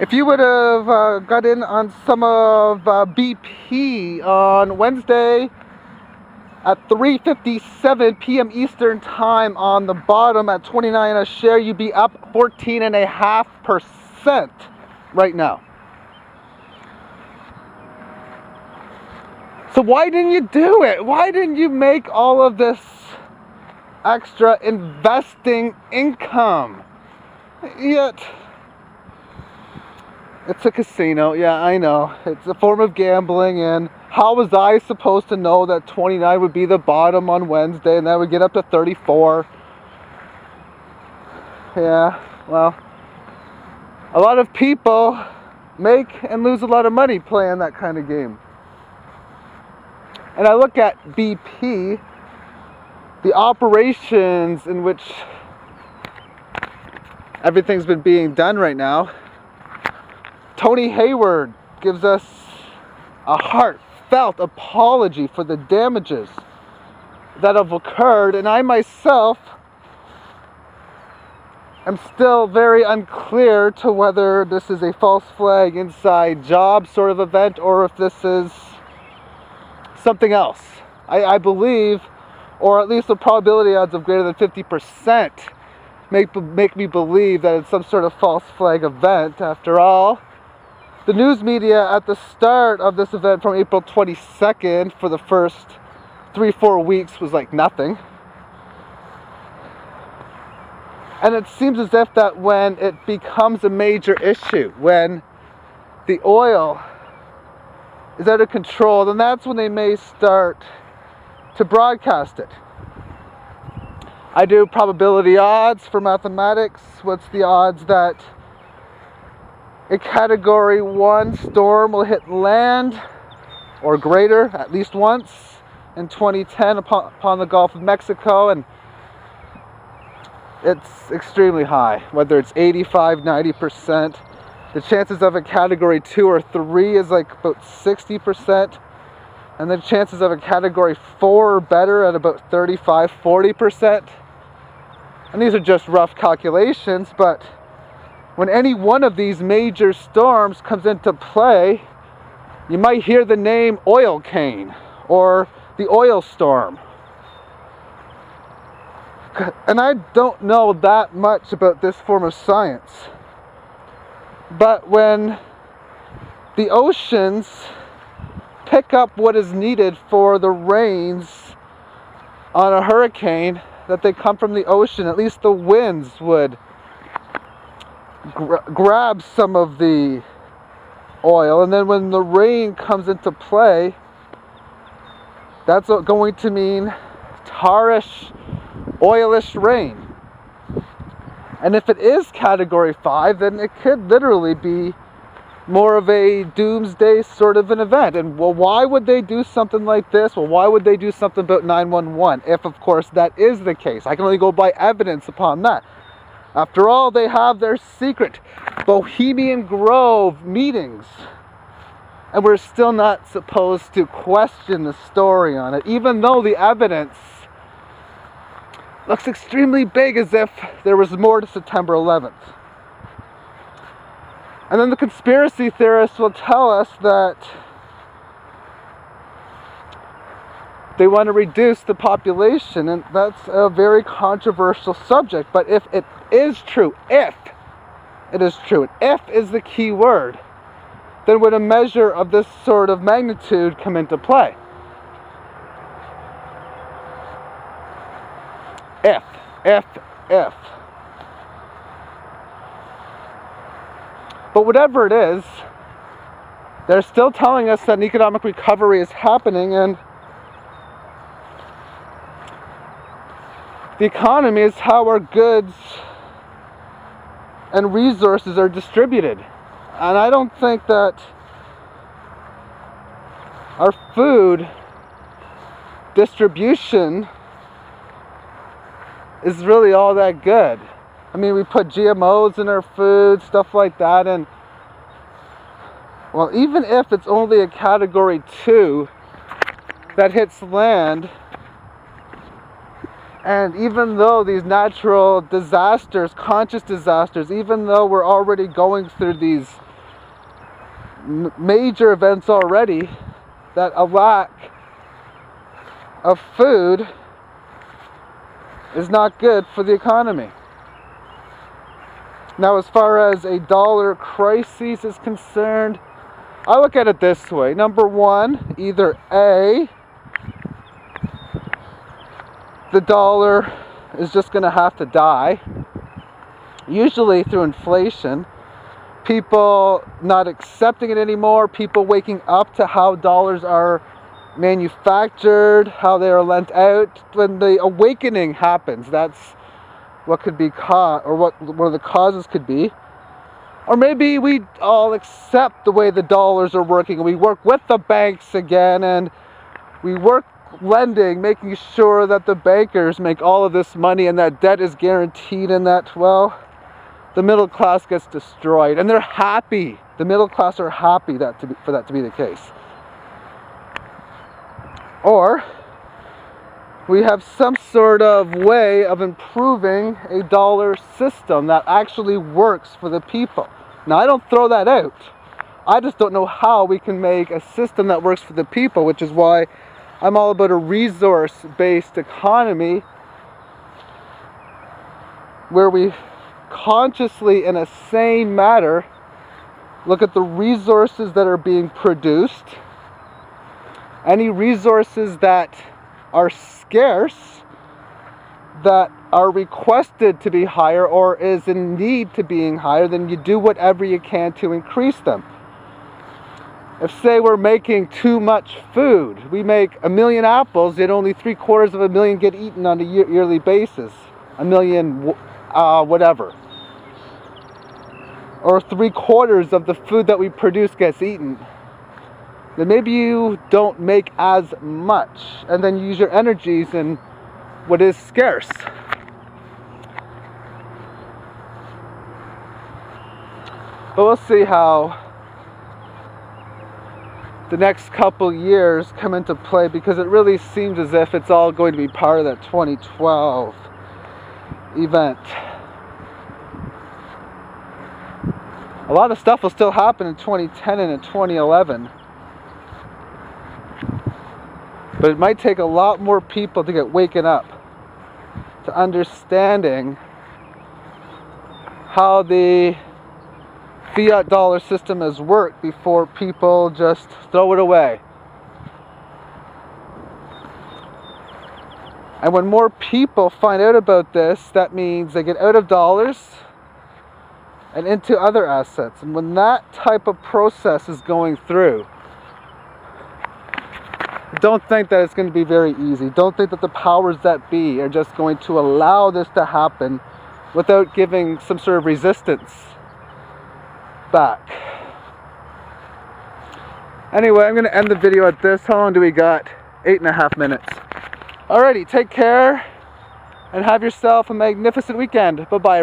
If you would have got in on some of BP on Wednesday at 3:57 p.m. Eastern Time on the bottom at 29 a share, you'd be up 14.5% right now. So why didn't you do it? Why didn't you make all of this extra investing income? Yet, it's a casino. Yeah, I know. It's a form of gambling, and how was I supposed to know that 29 would be the bottom on Wednesday and that would get up to 34? Yeah, well, a lot of people make and lose a lot of money playing that kind of game. And I look at BP, the operations in which everything's been being done right now. Tony Hayward gives us a heartfelt apology for the damages that have occurred, and I myself am still very unclear to whether this is a false flag inside job sort of event or if this is something else. I believe, or at least the probability odds of greater than 50% make me believe that it's some sort of false flag event. After all, the news media at the start of this event from April 22nd for the first 3-4 weeks was like nothing. And it seems as if that when it becomes a major issue, when the oil is out of control, then that's when they may start to broadcast it. I do probability odds for mathematics. What's the odds that a Category 1 storm will hit land or greater at least once in 2010 upon the Gulf of Mexico? And it's extremely high, whether it's 85, 90%. The chances of a Category 2 or 3 is like about 60%. And the chances of a Category 4 or better at about 35, 40%. And these are just rough calculations, but when any one of these major storms comes into play, you might hear the name oil cane or the oil storm. And I don't know that much about this form of science. But when the oceans pick up what is needed for the rains on a hurricane, that they come from the ocean, at least the winds would grab some of the oil, and then when the rain comes into play, that's going to mean tarish, oilish rain. And if it is Category 5, then it could literally be more of a doomsday sort of an event. And well, why would they do something like this? Well, why would they do something about 911? If, of course, that is the case. I can only go by evidence upon that. After all, they have their secret Bohemian Grove meetings. And we're still not supposed to question the story on it, even though the evidence looks extremely big, as if there was more to September 11th. And then the conspiracy theorists will tell us that they want to reduce the population, and that's a very controversial subject. But if it is true, if it is true, and if is the key word, then would a measure of this sort of magnitude come into play? If. But whatever it is, they're still telling us that an economic recovery is happening, and the economy is how our goods and resources are distributed. And I don't think that our food distribution is really all that good. I mean, we put GMOs in our food, stuff like that, and well, even if it's only a Category 2 that hits land, and even though these natural disasters, conscious disasters, even though we're already going through these major events already that a lack of food is not good for the economy. Now, as far as a dollar crisis is concerned, I look at it this way. Number one, either A, the dollar is just going to have to die, usually through inflation, people not accepting it anymore, people waking up to how dollars are manufactured, how they are lent out. When the awakening happens, that's what could be what one of the causes could be. Or maybe we all accept the way the dollars are working, and we work with the banks again, and we work lending, making sure that the bankers make all of this money and that debt is guaranteed, and that, well, the middle class gets destroyed. And they're happy. The middle class are happy for that to be the case. Or we have some sort of way of improving a dollar system that actually works for the people. Now, I don't throw that out. I just don't know how we can make a system that works for the people, which is why I'm all about a resource-based economy where we consciously, in a sane manner, look at the resources that are being produced, any resources that are scarce, that are requested to be higher or is in need to being higher, then you do whatever you can to increase them. If, say, we're making too much food, we make 1 million apples, yet only 750,000 get eaten on a yearly basis. 1 million, whatever. Or 3/4 of the food that we produce gets eaten. Then maybe you don't make as much, and then use your energies in what is scarce. But we'll see how the next couple years come into play, because it really seems as if it's all going to be part of that 2012 event. A lot of stuff will still happen in 2010 and in 2011. But it might take a lot more people to get waken up to understanding how the fiat dollar system has worked before people just throw it away. And when more people find out about this, that means they get out of dollars and into other assets. And when that type of process is going through, don't think that it's going to be very easy. Don't think that the powers that be are just going to allow this to happen without giving some sort of resistance back. Anyway, I'm going to end the video at this. How long do we got? 8.5 minutes. Alrighty, take care and have yourself a magnificent weekend. Bye-bye, everybody.